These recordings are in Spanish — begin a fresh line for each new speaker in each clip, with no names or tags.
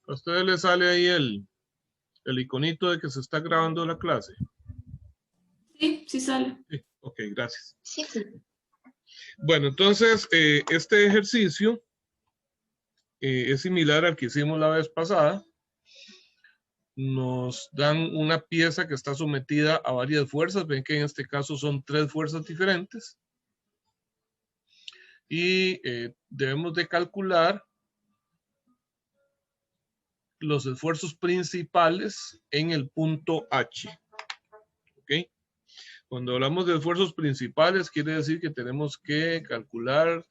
A ustedes les sale ahí el iconito de que se está grabando la clase.
Sí, sí sale.
Sí, ok, gracias.
Sí, sí.
Bueno, entonces este ejercicio es similar al que hicimos la vez pasada. Nos dan una pieza que está sometida a varias fuerzas. Ven que en este caso son 3 fuerzas diferentes. Y debemos de calcular los esfuerzos principales en el punto H. ¿Ok? Cuando hablamos de esfuerzos principales, quiere decir que tenemos que calcular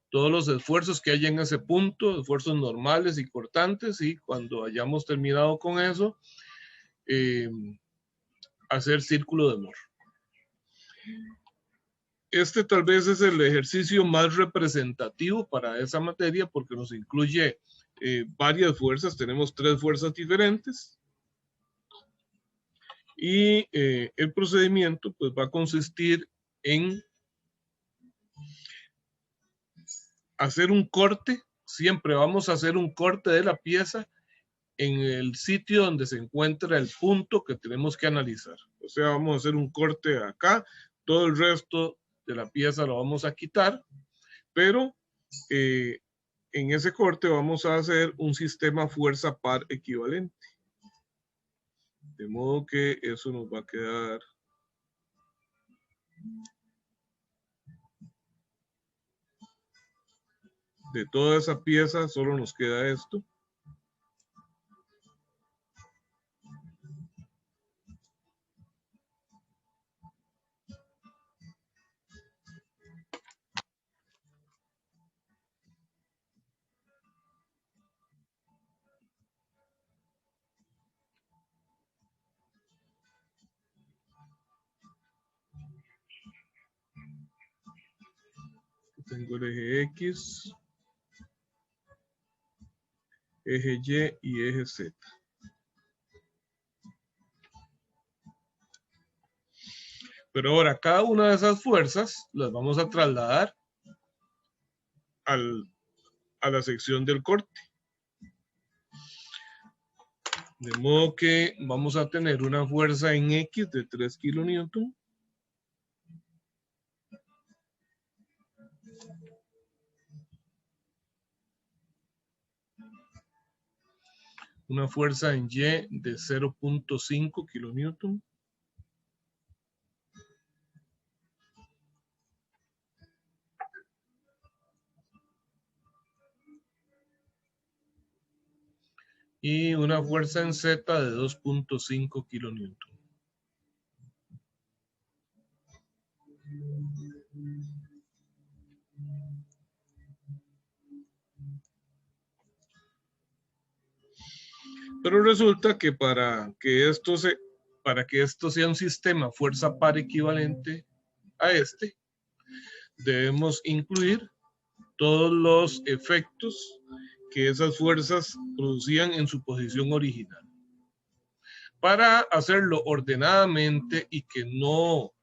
todos los esfuerzos que hay en ese punto, esfuerzos normales y cortantes, y cuando hayamos terminado con eso, hacer círculo de Mohr. Este tal vez es el ejercicio más representativo para esa materia porque nos incluye varias fuerzas, tenemos 3 fuerzas diferentes. Y el procedimiento pues va a consistir en hacer un corte, siempre vamos a hacer un corte de la pieza en el sitio donde se encuentra el punto que tenemos que analizar. O sea, vamos a hacer un corte acá, todo el resto de la pieza lo vamos a quitar, pero en ese corte vamos a hacer un sistema fuerza par equivalente. De modo que eso nos va a quedar de toda esa pieza, solo nos queda esto. Tengo el eje X, eje Y y eje Z. Pero ahora cada una de esas fuerzas las vamos a trasladar a la sección del corte. De modo que vamos a tener una fuerza en X de 3 kilonewton. Una fuerza en Y de 0.5 kilonewton. Y una fuerza en Z de 2.5 kilonewton. Pero resulta que para que esto sea un sistema fuerza par equivalente a este, debemos incluir todos los efectos que esas fuerzas producían en su posición original. Para hacerlo ordenadamente y que no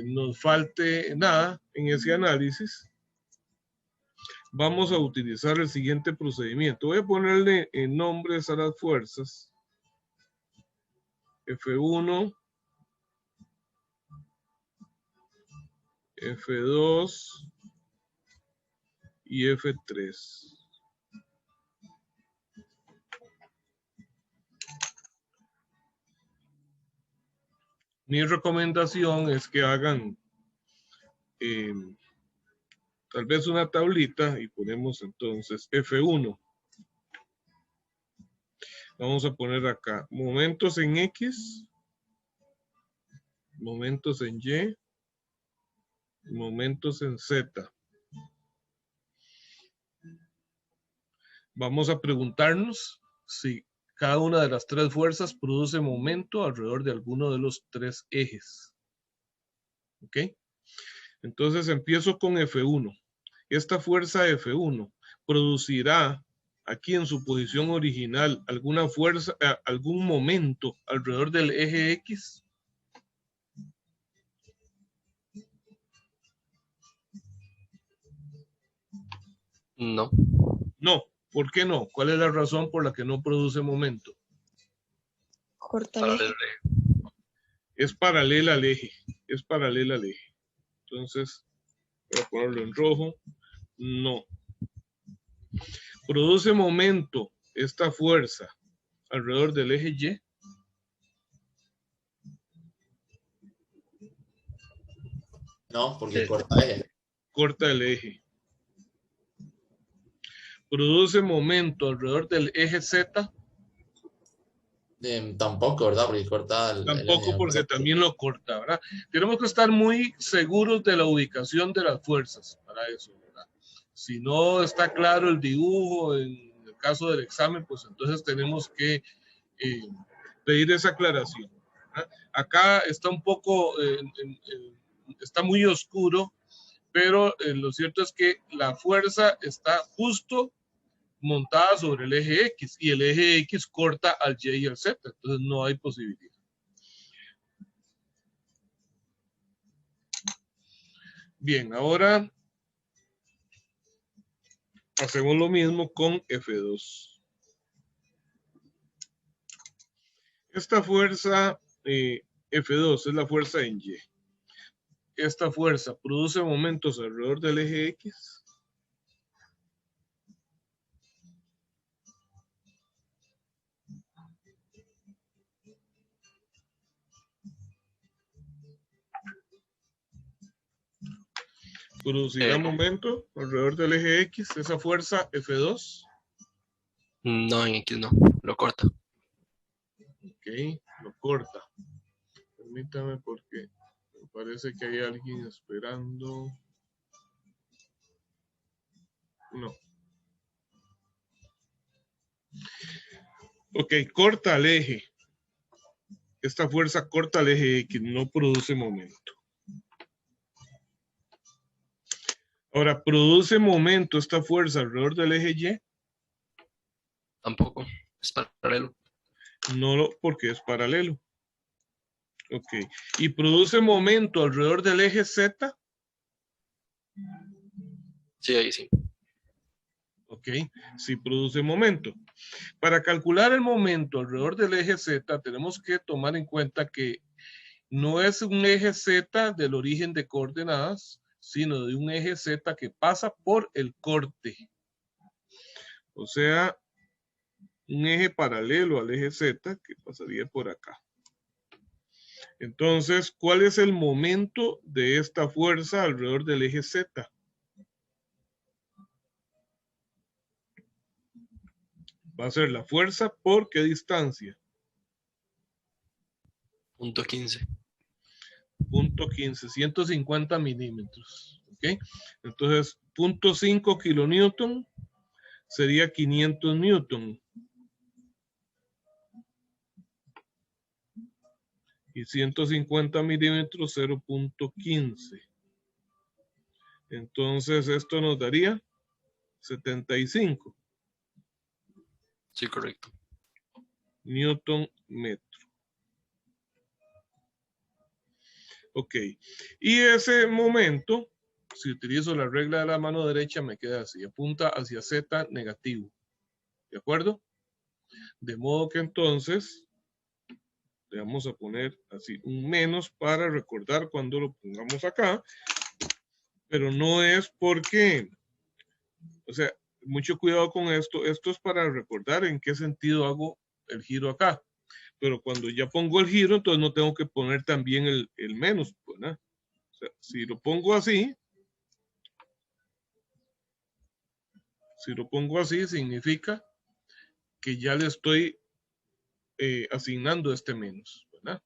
nos falte nada en ese análisis, vamos a utilizar el siguiente procedimiento. Voy a ponerle nombres a las fuerzas. F1, F2 y F3. Mi recomendación es que hagan tal vez una tablita y ponemos entonces F1. Vamos a poner acá momentos en X, momentos en Y, momentos en Z. Vamos a preguntarnos si cada una de las 3 fuerzas produce momento alrededor de alguno de los 3 ejes. ¿Ok? Entonces empiezo con F1. Esta fuerza F1 producirá aquí en su posición original alguna fuerza, algún momento alrededor del eje X.
No.
No. ¿Por qué no? ¿Cuál es la razón por la que no produce momento?
Corta el eje.
Es paralela al eje. Es paralela al eje. Entonces, voy a ponerlo en rojo. No. Produce momento esta fuerza alrededor del eje Y.
No, porque corta eje.
Corta el eje. Produce momento alrededor del eje Z.
Tampoco, ¿verdad? Porque corta el
Tampoco,
eje.
porque también lo corta, ¿verdad? Tenemos que estar muy seguros de la ubicación de las fuerzas para eso, ¿verdad? Si no está claro el dibujo en el caso del examen, pues entonces tenemos que pedir esa aclaración, ¿verdad? Acá está un poco, está muy oscuro, pero lo cierto es que la fuerza está justo montada sobre el eje X y el eje X corta al Y y al Z, entonces no hay posibilidad. Bien, ahora hacemos lo mismo con F2. Esta fuerza F2 es la fuerza en Y. Esta fuerza produce momentos alrededor del eje X. ¿Producirá momento alrededor del eje X, esa fuerza F2?
No, en X no, lo corta.
Ok, lo corta. Permítame porque me parece que hay alguien esperando. No. Ok, corta el eje. Esta fuerza corta el eje X, no produce momento. Ahora, ¿produce momento esta fuerza alrededor del eje Y?
Tampoco, es paralelo.
No, porque es paralelo. Ok. ¿Y produce momento alrededor del eje Z?
Sí, ahí sí.
Ok, sí produce momento. Para calcular el momento alrededor del eje Z, tenemos que tomar en cuenta que no es un eje Z del origen de coordenadas, sino de un eje Z que pasa por el corte. O sea, un eje paralelo al eje Z que pasaría por acá. Entonces, ¿cuál es el momento de esta fuerza alrededor del eje Z? Va a ser la fuerza por qué distancia.
Punto 15.
Punto 15, 150 milímetros. ¿Ok? Entonces, 0.5 kilonewton sería 500 newton. Y 150 milímetros, 0.15. Entonces, esto nos daría 75.
Sí, correcto.
Newton metro. Ok. Y ese momento, si utilizo la regla de la mano derecha, me queda así. Apunta hacia Z negativo. ¿De acuerdo? De modo que entonces le vamos a poner así un menos para recordar cuando lo pongamos acá. Pero no es porque, o sea, mucho cuidado con esto. Esto es para recordar en qué sentido hago el giro acá. Pero cuando ya pongo el giro, entonces no tengo que poner también el menos, ¿verdad? O sea, si lo pongo así, significa que ya le estoy asignando este menos, ¿verdad?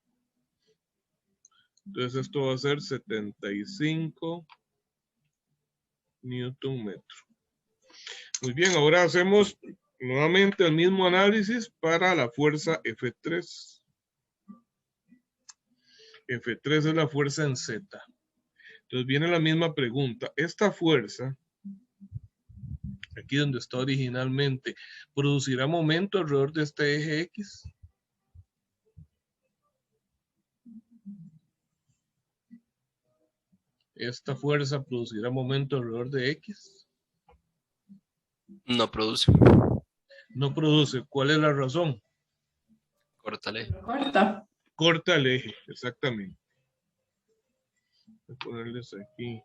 Entonces esto va a ser 75 Newton metro. Muy bien, ahora hacemos nuevamente el mismo análisis para la fuerza F3. F3 es la fuerza en Z. Entonces viene la misma pregunta. Esta fuerza, aquí donde está originalmente, ¿producirá momento alrededor de este eje X? Esta fuerza producirá momento alrededor de X.
No produce.
No produce. ¿Cuál es la razón?
Corta el eje.
Corta.
Corta el eje, exactamente. Voy a ponerles aquí.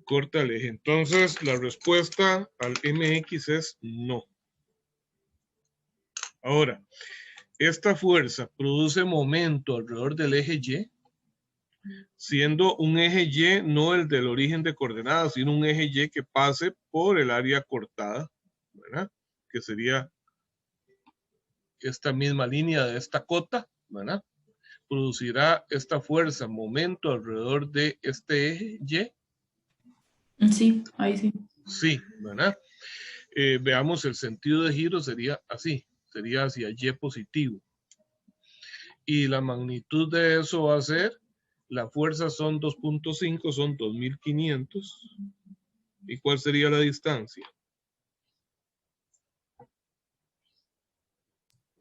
Corta el eje. Entonces, la respuesta al MX es no. Ahora, esta fuerza produce momento alrededor del eje Y, siendo un eje Y no el del origen de coordenadas, sino un eje Y que pase por el área cortada, ¿verdad? Que sería esta misma línea de esta cota, ¿verdad? Producirá esta fuerza momento alrededor de este eje Y.
Sí, ahí sí.
Sí, ¿verdad? Veamos, el sentido de giro sería así, sería hacia Y positivo. Y la magnitud de eso va a ser, la fuerza son 2.5, son 2500. ¿Y cuál sería la distancia?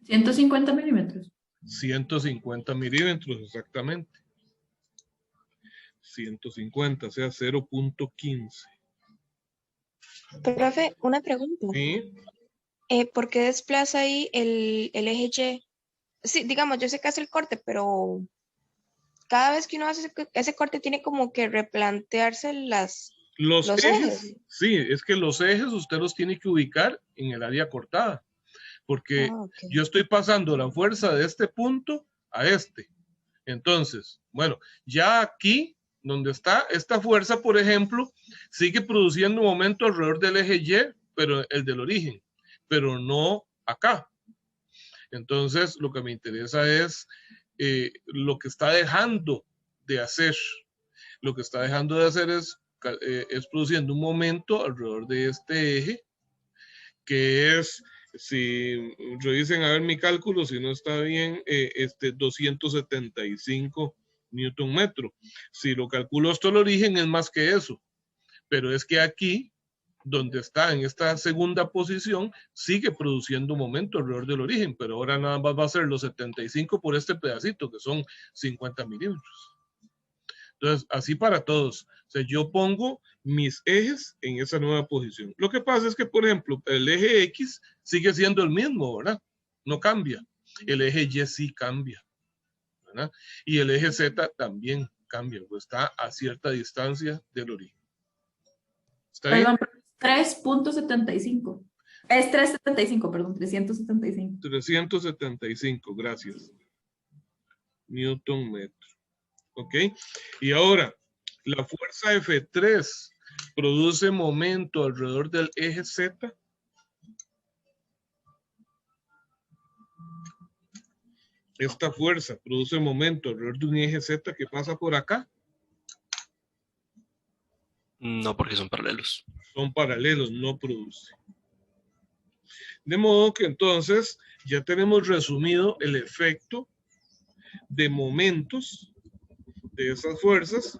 150 milímetros.
150 milímetros, exactamente. 150, o sea, 0.15.
Profe, una pregunta.
¿Sí?
¿Por qué desplaza ahí el eje Y? Sí, digamos, yo sé que hace el corte, pero cada vez que uno hace ese corte tiene como que replantearse
Los
los
ejes,
ejes.
sí, es que los ejes usted los tiene que ubicar en el área cortada, porque
Ah, ok.
yo estoy pasando la fuerza de este punto a este. Entonces, bueno, ya aquí, donde está esta fuerza, por ejemplo, sigue produciendo un momento alrededor del eje Y, pero el del origen, pero no acá. Entonces, lo que me interesa es lo que está dejando de hacer. Lo que está dejando de hacer es produciendo un momento alrededor de este eje, que es, si revisen a ver mi cálculo, si no está bien, 275 Newton metro. Si lo calculo hasta el origen es más que eso, pero es que aquí, donde está en esta segunda posición, sigue produciendo un momento alrededor del origen, pero ahora nada más va a ser los 75 por este pedacito, que son 50 milímetros. Entonces, así para todos. O sea, yo pongo mis ejes en esa nueva posición. Lo que pasa es que, por ejemplo, el eje X sigue siendo el mismo, ¿verdad? No cambia. El eje Y sí cambia, ¿verdad? Y el eje Z también cambia, pues está a cierta distancia del origen. ¿Está bien?
Perdón, 3.75. Es 375, perdón, 375.
375, gracias. Newton metro. ¿Ok? Y ahora, la fuerza F3 produce momento alrededor del eje Z. Esta fuerza produce momento alrededor de un eje Z que pasa por acá.
No, porque son paralelos.
Son paralelos, no produce. De modo que entonces ya tenemos resumido el efecto de momentos de esas fuerzas,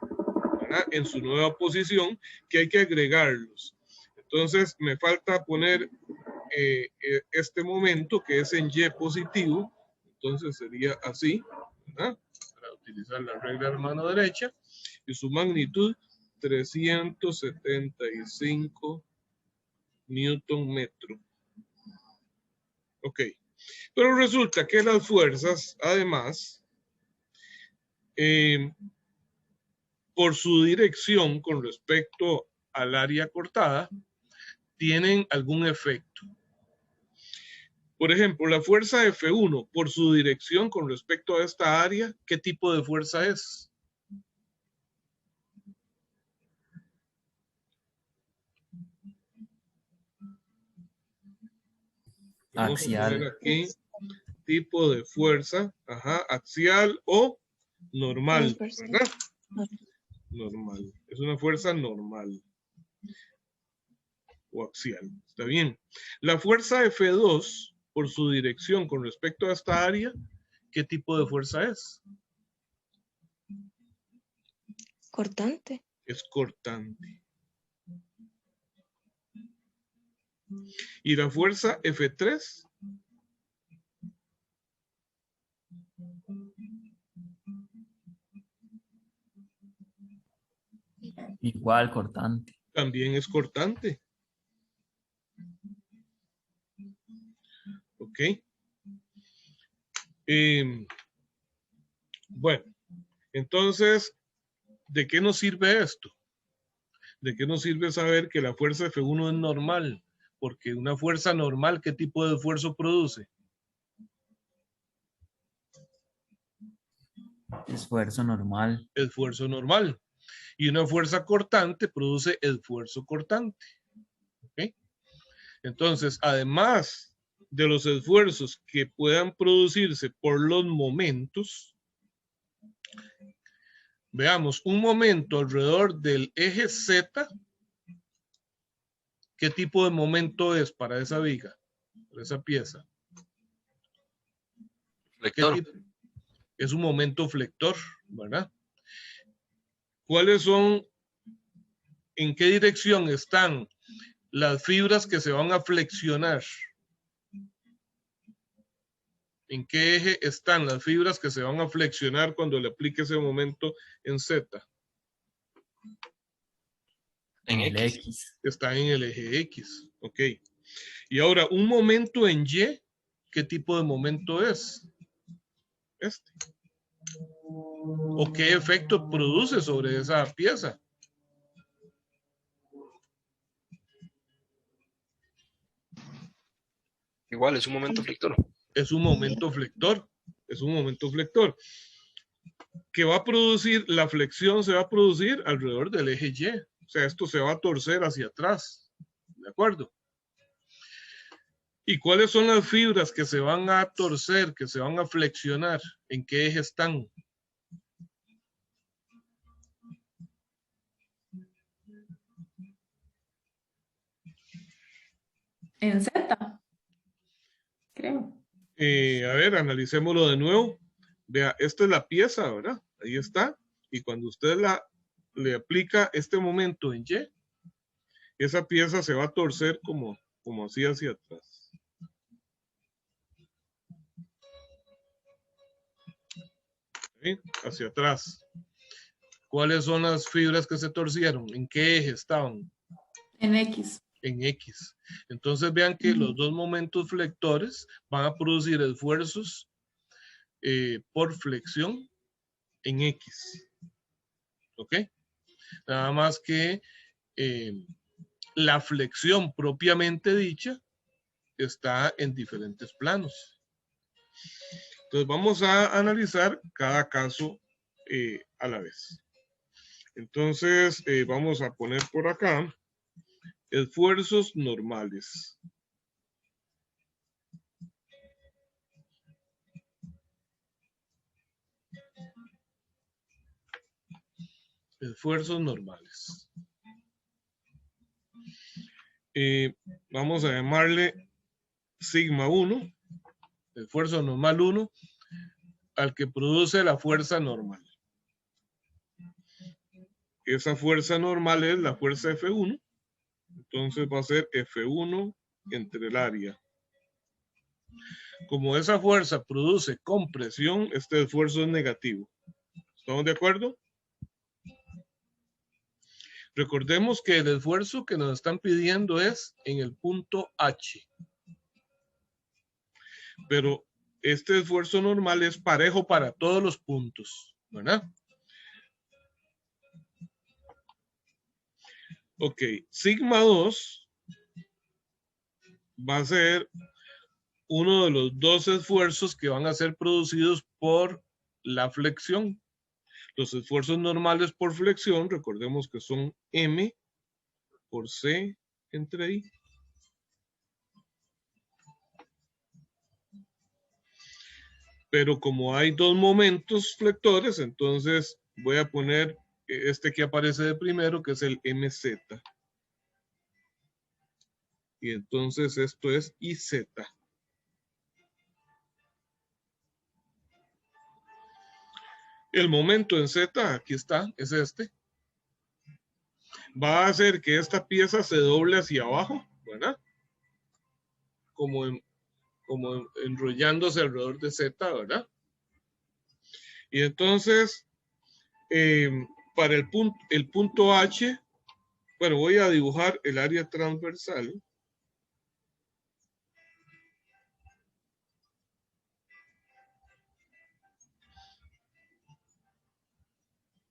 ¿verdad?, en su nueva posición, que hay que agregarlos. Entonces me falta poner este momento que es en Y positivo, entonces sería así, ¿verdad?, para utilizar la regla de mano derecha, y su magnitud 375 Newton metro. Ok, pero resulta que las fuerzas, además, por su dirección con respecto al área cortada, tienen algún efecto. Por ejemplo, la fuerza F1, por su dirección con respecto a esta área, ¿qué tipo de fuerza es? Vamos a poner aquí tipo de fuerza, axial o normal, ¿verdad? Normal. Es una fuerza normal o axial. Está bien. La fuerza F2, por su dirección con respecto a esta área, ¿qué tipo de fuerza es?
Cortante.
Es cortante. ¿Y la fuerza F3?
Igual, cortante.
También es cortante. ¿Ok? Bueno, entonces, ¿de qué nos sirve esto? ¿De qué nos sirve saber que la fuerza F1 es normal? Porque una fuerza normal, ¿qué tipo de esfuerzo produce?
Esfuerzo normal.
Esfuerzo normal. Y una fuerza cortante produce esfuerzo cortante. ¿Ok? Entonces, además de los esfuerzos que puedan producirse por los momentos, veamos, un momento alrededor del eje Z, ¿qué tipo de momento es para esa viga, para esa pieza?
Flector.
Es un momento flector, ¿verdad? ¿Cuáles son, en qué dirección están las fibras que se van a flexionar? ¿En qué eje están las fibras que se van a flexionar cuando le aplique ese momento en Z?
En el
X.
X.
Está en el eje X. Ok. Y ahora, un momento en Y, ¿qué tipo de momento es? Este. ¿O qué efecto produce sobre esa pieza?
Igual, es un momento flector.
Es un momento flector. Es un momento flector. Que va a producir, la flexión se va a producir alrededor del eje Y. O sea, esto se va a torcer hacia atrás. ¿De acuerdo? ¿Y cuáles son las fibras que se van a torcer, que se van a flexionar? ¿En qué eje están?
En Z, creo.
A ver, analicémoslo de nuevo. Vea, esta es la pieza, ¿verdad? Ahí está. Y cuando usted le aplica este momento en Y, esa pieza se va a torcer como así hacia atrás. ¿Sí? Hacia atrás. ¿Cuáles son las fibras que se torcieron? ¿En qué eje estaban?
En X.
En X. Entonces vean que los dos momentos flectores van a producir esfuerzos por flexión en X. ¿Ok? Nada más que la flexión propiamente dicha está en diferentes planos. Entonces vamos a analizar cada caso a la vez. Entonces vamos a poner por acá esfuerzos normales. Esfuerzos normales. Vamos a llamarle sigma 1, esfuerzo normal 1, al que produce la fuerza normal. Esa fuerza normal es la fuerza F1, entonces va a ser F1 entre el área. Como esa fuerza produce compresión, este esfuerzo es negativo. ¿Estamos de acuerdo? Recordemos que el esfuerzo que nos están pidiendo es en el punto H. Pero este esfuerzo normal es parejo para todos los puntos, ¿verdad? Ok, sigma 2 va a ser uno de los dos esfuerzos que van a ser producidos por la flexión. Los esfuerzos normales por flexión, recordemos que son M por C entre I. Pero como hay dos momentos flectores, entonces voy a poner este que aparece de primero, que es el MZ. Y entonces esto es IZ. El momento en Z, aquí está, es este. Va a hacer que esta pieza se doble hacia abajo, ¿verdad? Como enrollándose alrededor de Z, ¿verdad? Y entonces para el punto H, bueno, voy a dibujar el área transversal.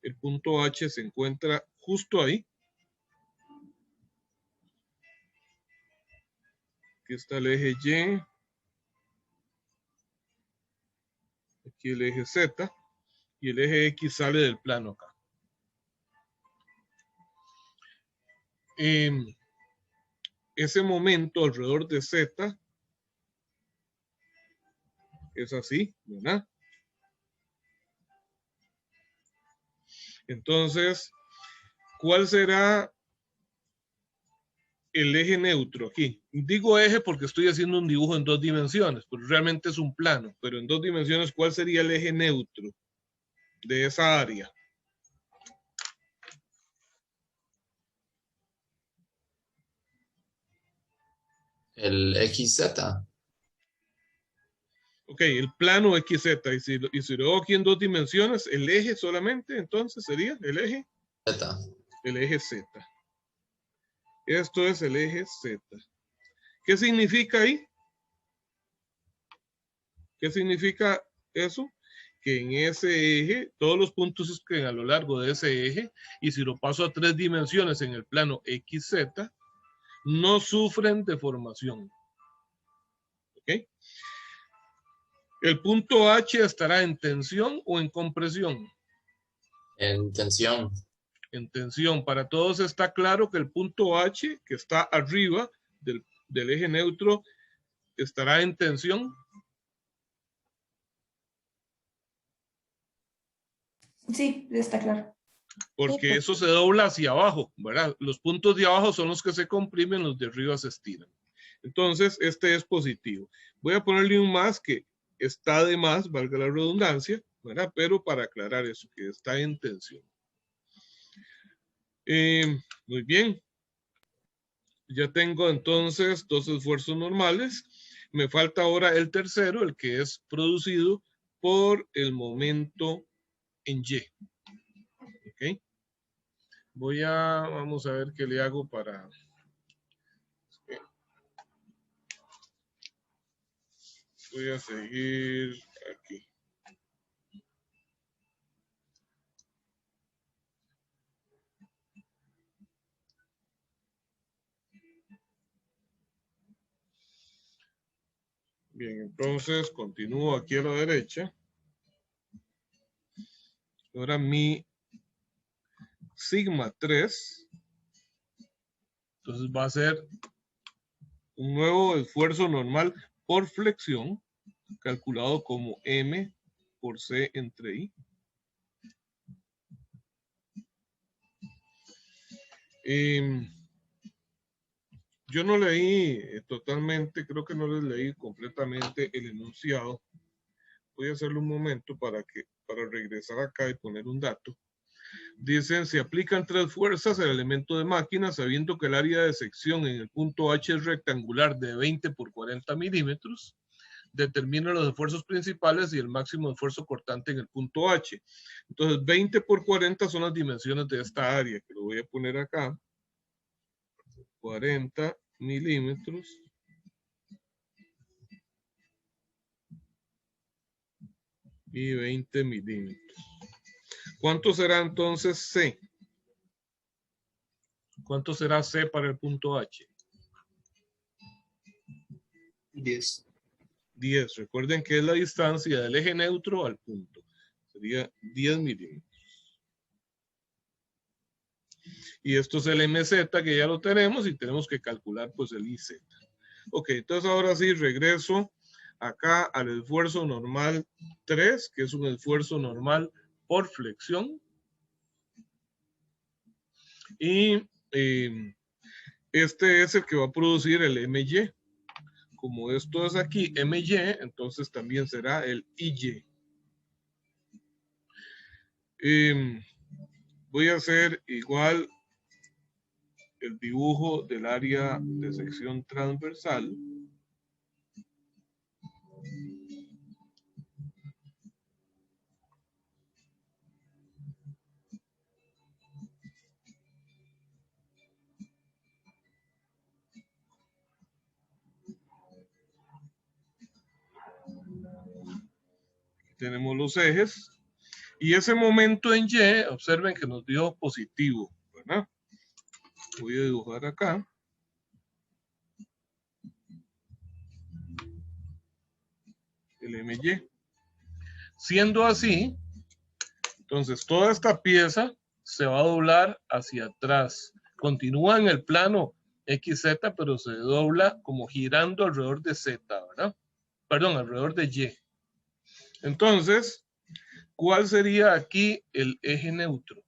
El punto H se encuentra justo ahí. Aquí está el eje Y. Aquí el eje Z. Y el eje X sale del plano acá. Ese momento alrededor de Z es así, ¿verdad? Entonces, ¿cuál será el eje neutro aquí? Digo eje porque estoy haciendo un dibujo en 2 dimensiones, pero realmente es un plano, pero en 2 dimensiones, ¿cuál sería el eje neutro de esa área?
El XZ.
Ok, el plano XZ, y si lo hago aquí en 2 dimensiones, el eje solamente, entonces sería el eje
Z.
Z. Esto es el eje Z. ¿Qué significa ahí? ¿Qué significa eso? Que en ese eje, todos los puntos estén a lo largo de ese eje, y si lo paso a 3 dimensiones en el plano XZ, no sufren deformación. ¿Ok? ¿El punto H estará en tensión o en compresión?
En tensión.
En tensión. Para todos está claro que el punto H, que está arriba del eje neutro, estará en tensión.
Sí, está claro.
Porque
Sí,
eso se dobla hacia abajo, ¿verdad? Los puntos de abajo son los que se comprimen, los de arriba se estiran. Entonces, este es positivo. Voy a ponerle un más que está de más, valga la redundancia, ¿verdad? Pero para aclarar eso, que está en tensión. Muy bien. Ya tengo entonces 2 esfuerzos normales. Me falta ahora el tercero, el que es producido por el momento en Y. ¿Ok? Vamos a ver qué le hago para... Voy a seguir aquí. Bien, entonces continúo aquí a la derecha. Ahora mi sigma 3. Entonces va a ser un nuevo esfuerzo normal por flexión, calculado como M por C entre I. Yo no leí totalmente, creo que no les leí completamente el enunciado. Voy a hacerlo un momento para regresar acá y poner un dato. Dicen, se aplican 3 fuerzas al elemento de máquina, sabiendo que el área de sección en el punto H es rectangular de 20 por 40 milímetros. Determina los esfuerzos principales y el máximo esfuerzo cortante en el punto H. Entonces, 20 por 40 son las dimensiones de esta área, que lo voy a poner acá. 40 milímetros. Y 20 milímetros. ¿Cuánto será entonces C? ¿Cuánto será C para el punto H?
10.
10. Recuerden que es la distancia del eje neutro al punto. Sería 10 milímetros. Y esto es el MZ, que ya lo tenemos, y tenemos que calcular pues el IZ. Ok, entonces ahora sí regreso acá al esfuerzo normal 3, que es un esfuerzo normal por flexión. Y este es el que va a producir el MY. Como esto es aquí MY, entonces también será el IY. Voy a hacer igual el dibujo del área de sección transversal. tenemos los ejes. Y ese momento en Y, observen que nos dio positivo, ¿verdad? Voy a dibujar acá. El MY. Siendo así, entonces toda esta pieza se va a doblar hacia atrás. Continúa en el plano XZ, pero se dobla como girando alrededor de Z, ¿verdad? Perdón, alrededor de Y. Entonces, ¿cuál sería aquí el eje neutro?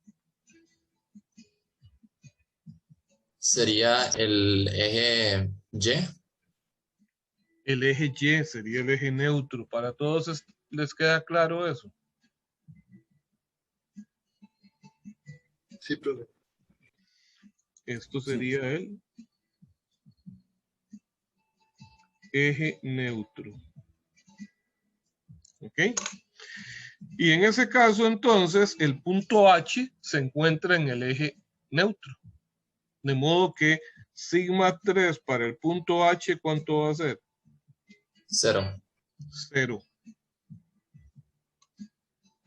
Sería el eje Y.
El eje Y sería el eje neutro. ¿Para todos les queda claro eso?
Sí, profe.
Esto sería el eje neutro. ¿Ok? Y en ese caso, entonces, el punto H se encuentra en el eje neutro. De modo que sigma 3 para el punto H, ¿cuánto va a ser?
0.
0.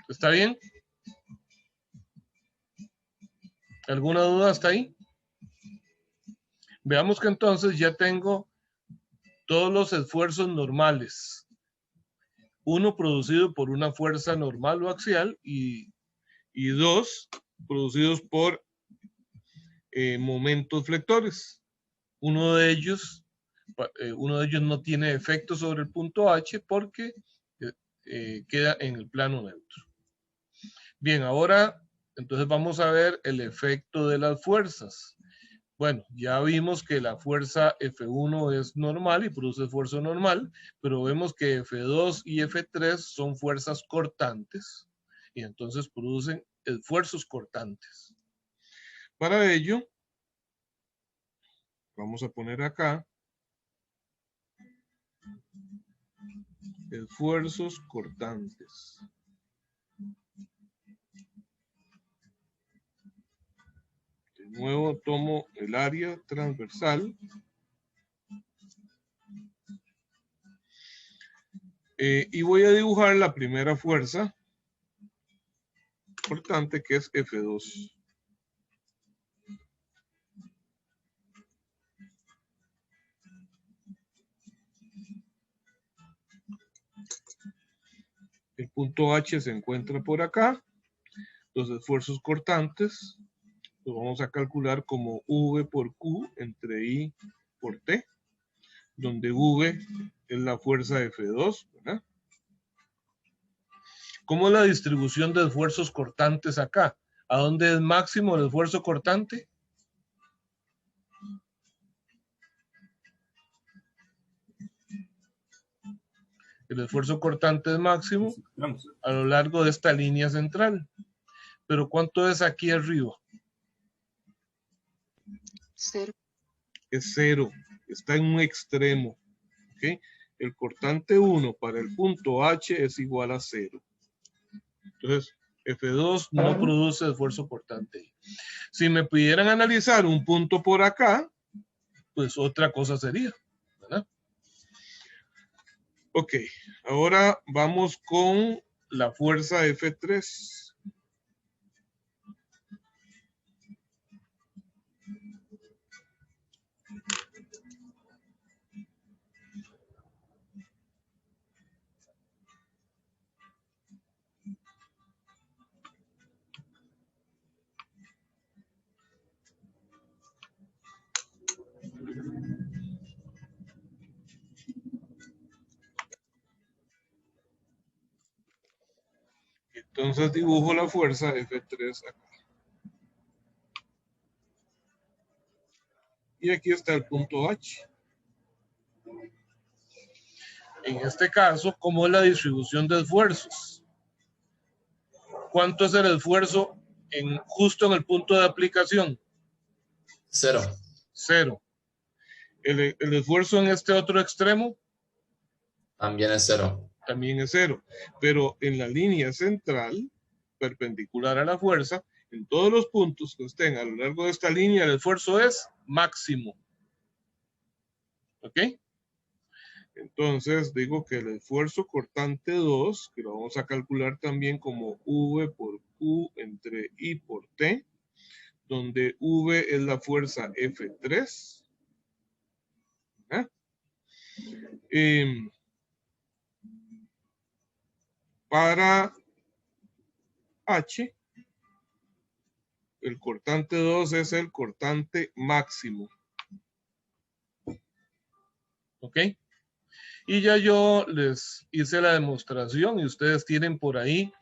¿Está bien? ¿Alguna duda hasta ahí? Veamos que entonces ya tengo todos los esfuerzos normales. Uno producido por una fuerza normal o axial y dos producidos por momentos flectores. Uno de ellos no tiene efecto sobre el punto H porque queda en el plano neutro. Bien, ahora entonces vamos a ver el efecto de las fuerzas. Bueno, ya vimos que la fuerza F1 es normal y produce esfuerzo normal, pero vemos que F2 y F3 son fuerzas cortantes y entonces producen esfuerzos cortantes. Para ello, vamos a poner acá esfuerzos cortantes. De nuevo tomo el área transversal. Y voy a dibujar la primera fuerza cortante, que es F2. El punto H se encuentra por acá. Los esfuerzos cortantes los vamos a calcular como V por Q entre I por T, donde V es la fuerza F2, ¿verdad? ¿Cómo es la distribución de esfuerzos cortantes acá? ¿A dónde es máximo el esfuerzo cortante? El esfuerzo cortante es máximo a lo largo de esta línea central. Pero ¿cuánto es aquí arriba?
0.
Es 0. Está en un extremo. ¿Okay? El cortante 1 para el punto H es igual a 0. Entonces, F2 no produce esfuerzo cortante. Si me pudieran analizar un punto por acá, pues otra cosa sería, ¿verdad? Ok, ahora vamos con la fuerza F3. Entonces dibujo la fuerza F3 acá. Y aquí está el punto H. En este caso, ¿cómo es la distribución de esfuerzos? ¿Cuánto es el esfuerzo justo en el punto de aplicación?
0.
0. El esfuerzo en este otro extremo
También es 0.
también es 0. Pero en la línea central, perpendicular a la fuerza, en todos los puntos que estén a lo largo de esta línea, el esfuerzo es máximo. ¿Ok? Entonces digo que el esfuerzo cortante 2, que lo vamos a calcular también como V por Q entre I por T, donde V es la fuerza F3. ¿Ah? Para H, el cortante 2 es el cortante máximo. ¿Ok? Y ya yo les hice la demostración y ustedes tienen por ahí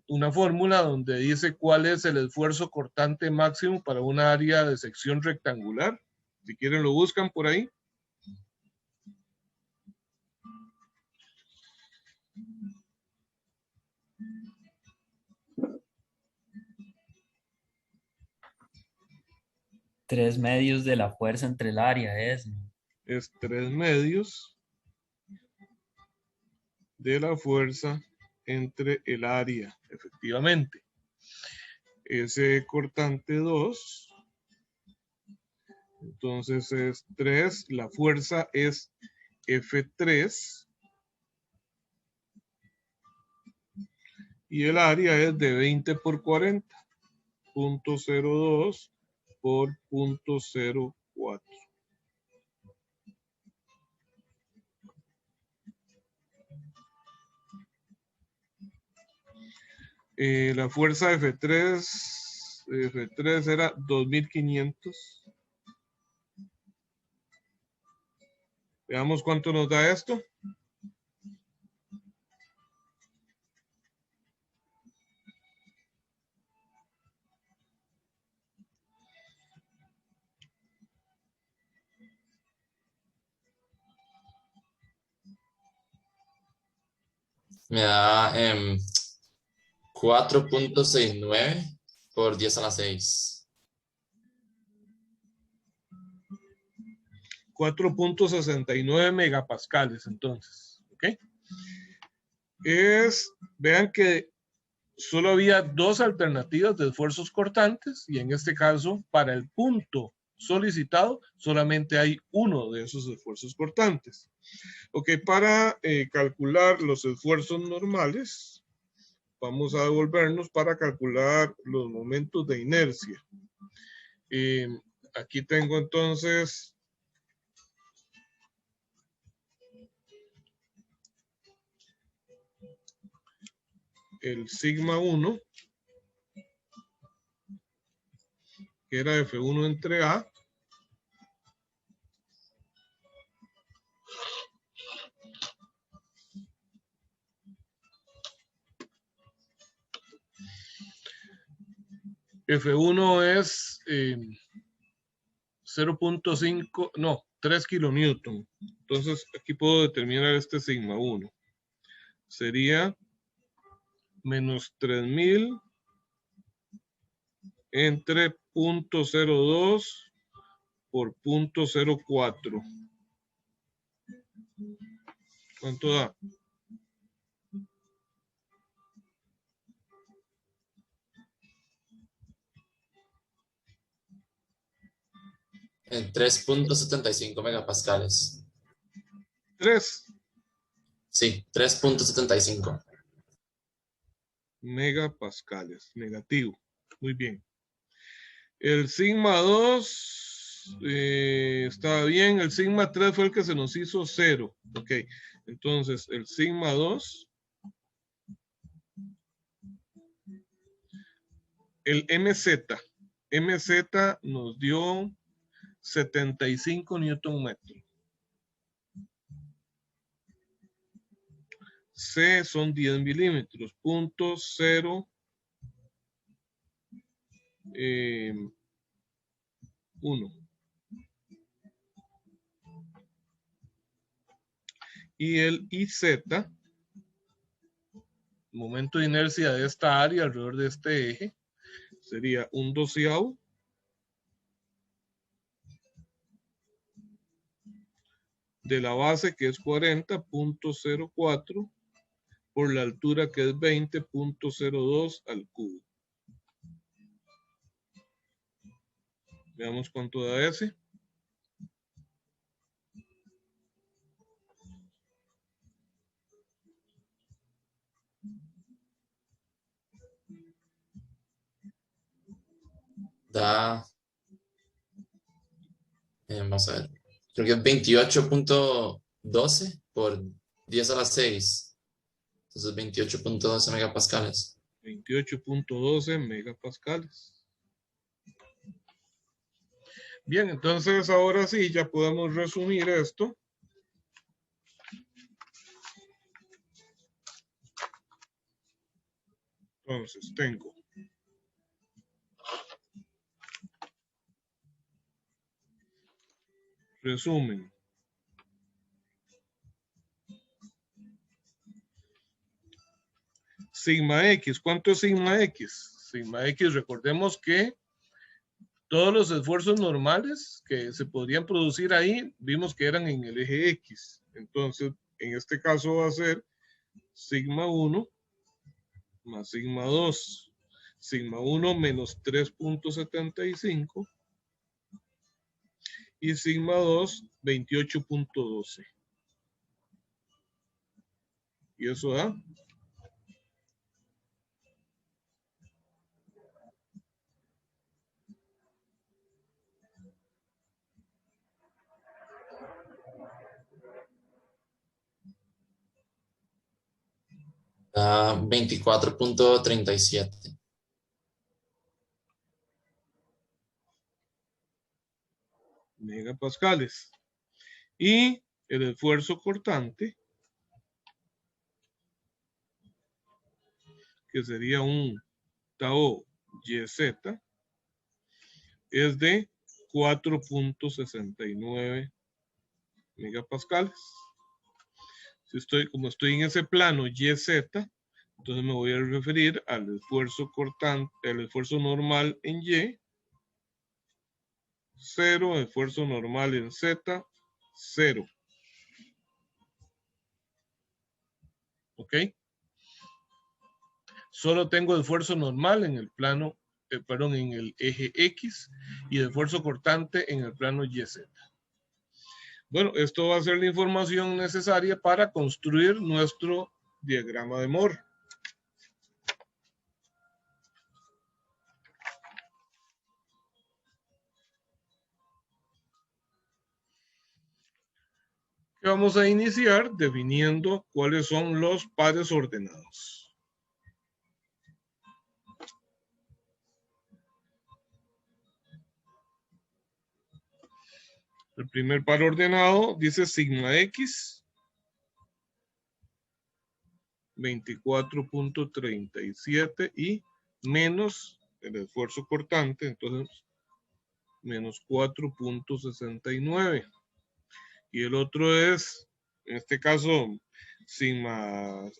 una fórmula donde dice cuál es el esfuerzo cortante máximo para una área de sección rectangular. Si quieren lo buscan por ahí.
Tres medios de la fuerza entre el área es.
Es 3 medios de la fuerza entre el área, efectivamente. Ese cortante 2, entonces es 3, la fuerza es F3 y el área es de 20 por 40, 0.02 por 0.04. La fuerza F3 era 2500. Veamos cuánto nos da esto.
Me da 4.69 por 10 a la 6.
4.69 megapascales, entonces. ¿Ok? Vean que solo había dos alternativas de esfuerzos cortantes y en este caso, para el punto solicitado, solamente hay uno de esos esfuerzos cortantes. Ok, para calcular los esfuerzos normales, vamos a devolvernos para calcular los momentos de inercia. Aquí tengo entonces el sigma 1, que era F1 entre A, F1 es 0.5, no, 3 kilonewton. Entonces aquí puedo determinar este sigma 1. Sería menos 3000 entre 0.02 por 0.04. ¿Cuánto da?
En 3.75 megapascales.
3
Sí, 3.75.
megapascales, negativo. Muy bien. El sigma 2 estaba bien. El sigma 3 fue el que se nos hizo 0. Ok. Entonces, el sigma 2, el MZ nos dio 75 newton metros. C son 10 milímetros, 0.01. Y el IZ, momento de inercia de esta área alrededor de este eje, sería 1/12 de la base, que es 40.04, por la altura, que es 20.02 al cubo. Veamos cuánto da ese.
Da, vamos a ver, creo que es 28.12 por 10 a la 6. Entonces 28.12 megapascales.
28.12 megapascales. Bien, entonces ahora sí ya podemos resumir esto. Entonces tengo resumen. Sigma X, ¿cuánto es sigma X? Sigma X, recordemos que todos los esfuerzos normales que se podrían producir ahí, vimos que eran en el eje X. Entonces, en este caso va a ser sigma 1 más sigma 2. Sigma 1 menos 3.75 y sigma 2, 28.12. Y eso da
24.37.
megapascales. Y el esfuerzo cortante, que sería un tau YZ, es de 4.69 megapascales. Como estoy en ese plano YZ, entonces me voy a referir al esfuerzo cortante, el esfuerzo normal en Y, 0, esfuerzo normal en Z, 0. ¿Ok? Solo tengo esfuerzo normal en el plano, en el eje X y esfuerzo cortante en el plano YZ. Bueno, esto va a ser la información necesaria para construir nuestro diagrama de Moore. Vamos a iniciar definiendo cuáles son los pares ordenados. El primer par ordenado dice sigma X 24.37 y menos el esfuerzo cortante, entonces menos 4.69. Y el otro es, en este caso, sigma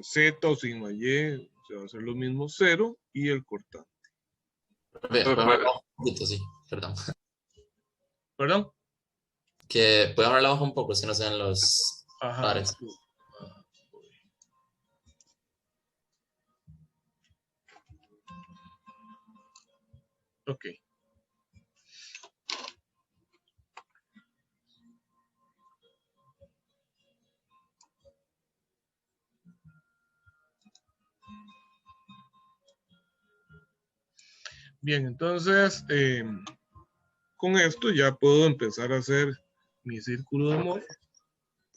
Z o sigma Y, se va a hacer lo mismo, 0 y el cortante.
Sí, perdón.
¿Perdón?
Que pueden hablar abajo un poco si no se ven los
Ajá.
pares.
Ok. Bien, entonces, con esto ya puedo empezar a hacer mi círculo de Moore.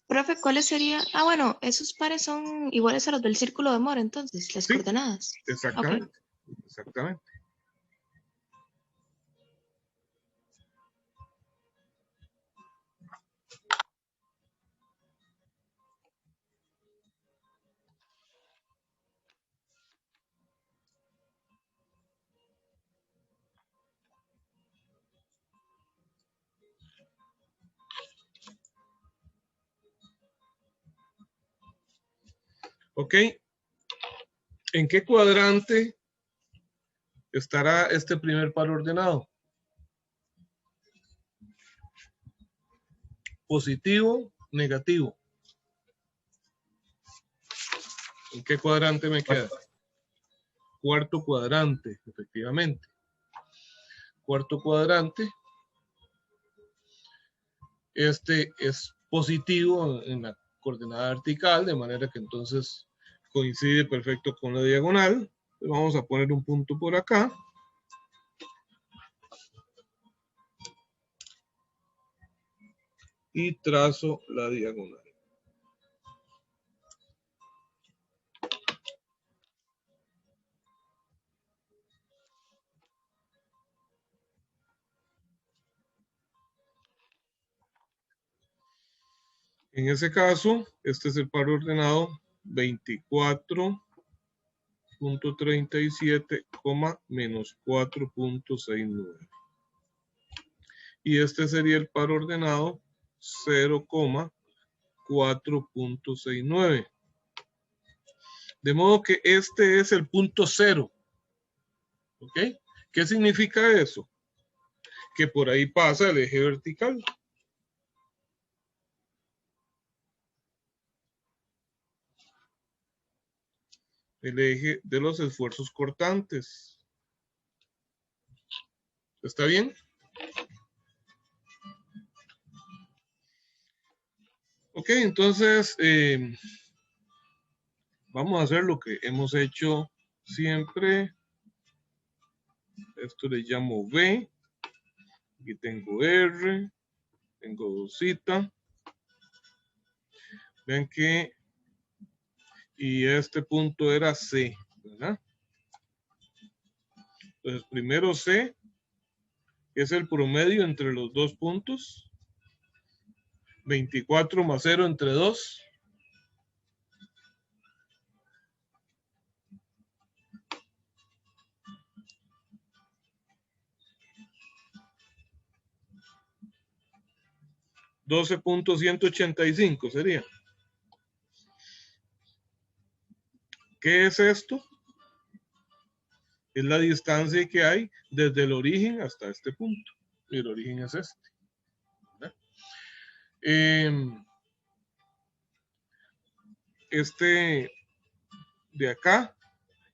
Profe, ¿cuáles serían? Ah, bueno, esos pares son iguales a los del círculo de Moore, entonces, las
Sí,
coordenadas.
Exactamente.
Ok.
Exactamente. Ok. ¿En qué cuadrante estará este primer par ordenado? Positivo, negativo. ¿En qué cuadrante me queda? Cuarto cuadrante, efectivamente. Cuarto cuadrante. Este es positivo en la coordenada vertical, de manera que entonces coincide perfecto con la diagonal. Vamos a poner un punto por acá. y trazo la diagonal. En ese caso, este es el par ordenado 24.37, menos 4.69. Y este sería el par ordenado 0,4.69. De modo que este es el punto cero. ¿Ok? ¿Qué significa eso? Que por ahí pasa el eje vertical. El eje de los esfuerzos cortantes. ¿Está bien? Ok, entonces vamos a hacer lo que hemos hecho siempre. Esto le llamo B. Aquí tengo R. Tengo cita. Vean que y este punto era C, ¿verdad? Entonces primero C es el promedio entre los dos puntos. 24 más 0 entre 2. $12.185 sería. ¿Qué es esto? Es la distancia que hay desde el origen hasta este punto. Y el origen es este. Este de acá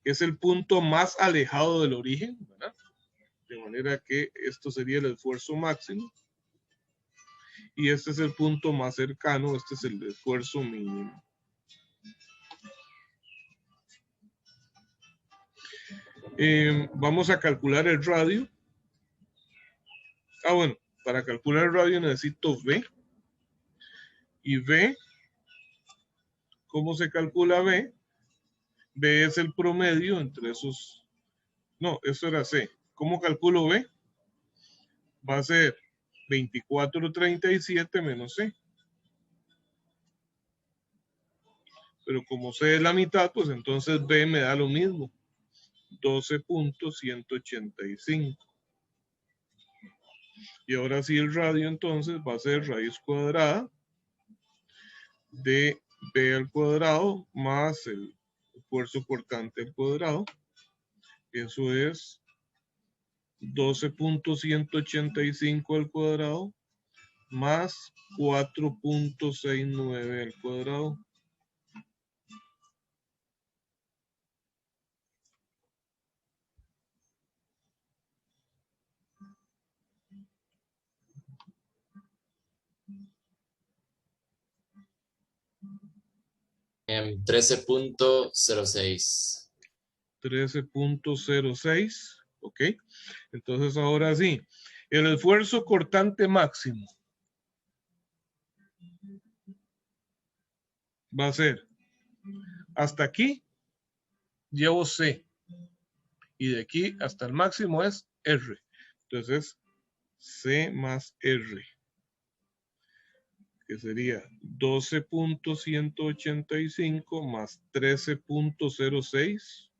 es el punto más alejado del origen, ¿verdad? De manera que esto sería el esfuerzo máximo. Y este es el punto más cercano, este es el esfuerzo mínimo. Vamos a calcular el radio. Bueno, para calcular el radio necesito V. Y V, ¿cómo se calcula V? V es el promedio entre esos. No, eso era C. ¿Cómo calculo V? Va a ser 24.37 menos C. Pero como C es la mitad, pues entonces B me da lo mismo. 12.185. Y ahora sí el radio entonces va a ser raíz cuadrada de B al cuadrado más el esfuerzo cortante al cuadrado. Eso es 12.185 al cuadrado más 4.69 al cuadrado.
En 13.06.
13.06. Ok. Entonces ahora sí. El esfuerzo cortante máximo va a ser hasta aquí llevo C. Y de aquí hasta el máximo es R. Entonces C más R. Que sería 12.185 más 13.06.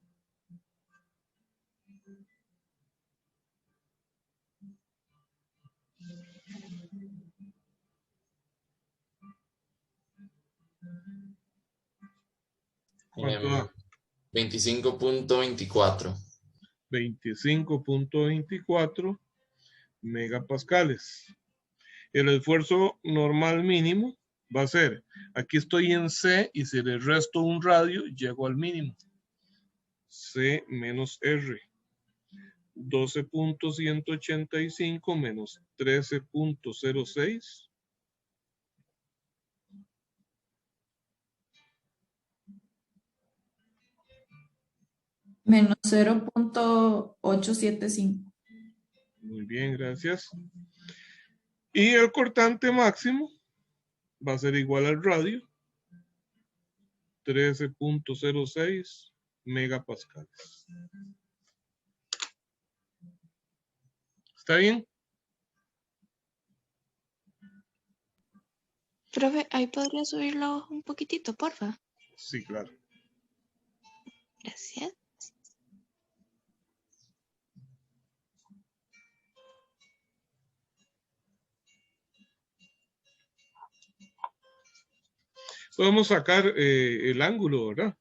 ¿Cuánto da?
25.24.
25.24 megapascales. El esfuerzo normal mínimo va a ser, aquí estoy en C y si le resto un radio, llego al mínimo. C menos R. 12.185 menos 13.06.
Menos 0.875.
Muy bien, gracias. Y el cortante máximo va a ser igual al radio, 13.06 megapascales. ¿Está bien?
Profe, ahí podría subirlo un poquitito, porfa.
Sí, claro.
Gracias.
Podemos sacar el ángulo, ¿verdad?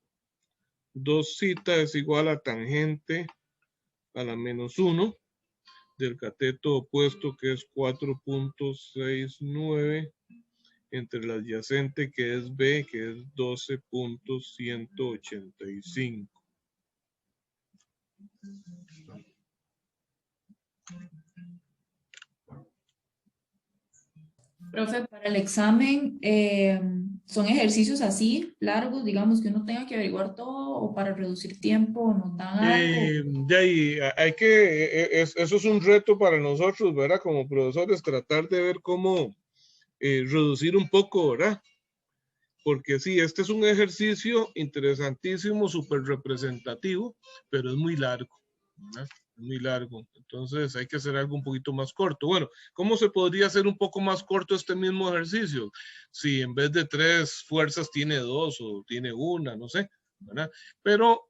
2θ es igual a tangente a la -1 del cateto opuesto, que es 4.69, entre la adyacente, que es B, que es 12.185.
Profe, para el examen, ¿son ejercicios así, largos, digamos, que uno tenga que averiguar todo o para reducir tiempo nos dan algo?
De ahí, hay que, eso es un reto para nosotros, ¿verdad? Como profesores, tratar de ver cómo reducir un poco, ¿verdad? Porque sí, este es un ejercicio interesantísimo, súper representativo, pero es muy largo, ¿verdad? Muy largo. Entonces hay que hacer algo un poquito más corto. Bueno, ¿cómo se podría hacer un poco más corto este mismo ejercicio? Si en vez de 3 fuerzas tiene 2 o tiene 1, no sé, ¿verdad? Pero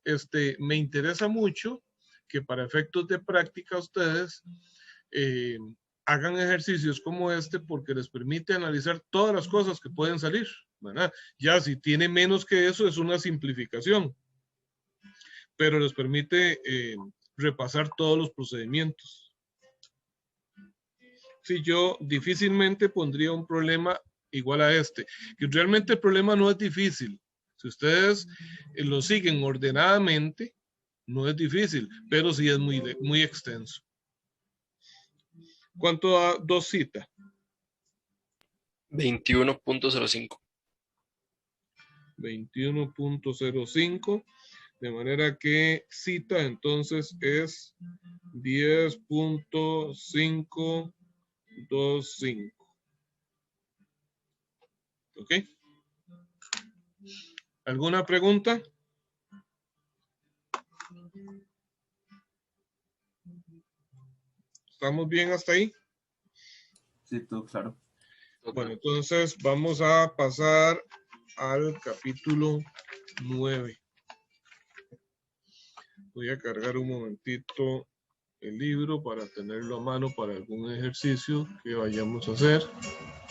me interesa mucho que para efectos de práctica ustedes hagan ejercicios como este, porque les permite analizar todas las cosas que pueden salir, ¿verdad? Ya si tiene menos que eso es una simplificación, pero les permite repasar todos los procedimientos. Si yo difícilmente pondría un problema igual a este, que realmente el problema no es difícil. Si ustedes lo siguen ordenadamente, no es difícil, pero sí es muy extenso. ¿Cuánto da 2θ?
21.05.
21.05, de manera que θ entonces es 10.525. ¿Ok? ¿Alguna pregunta? ¿Estamos bien hasta ahí?
Sí, todo claro.
Bueno, entonces vamos a pasar al capítulo 9. Voy a cargar un momentito el libro para tenerlo a mano para algún ejercicio que vayamos a hacer.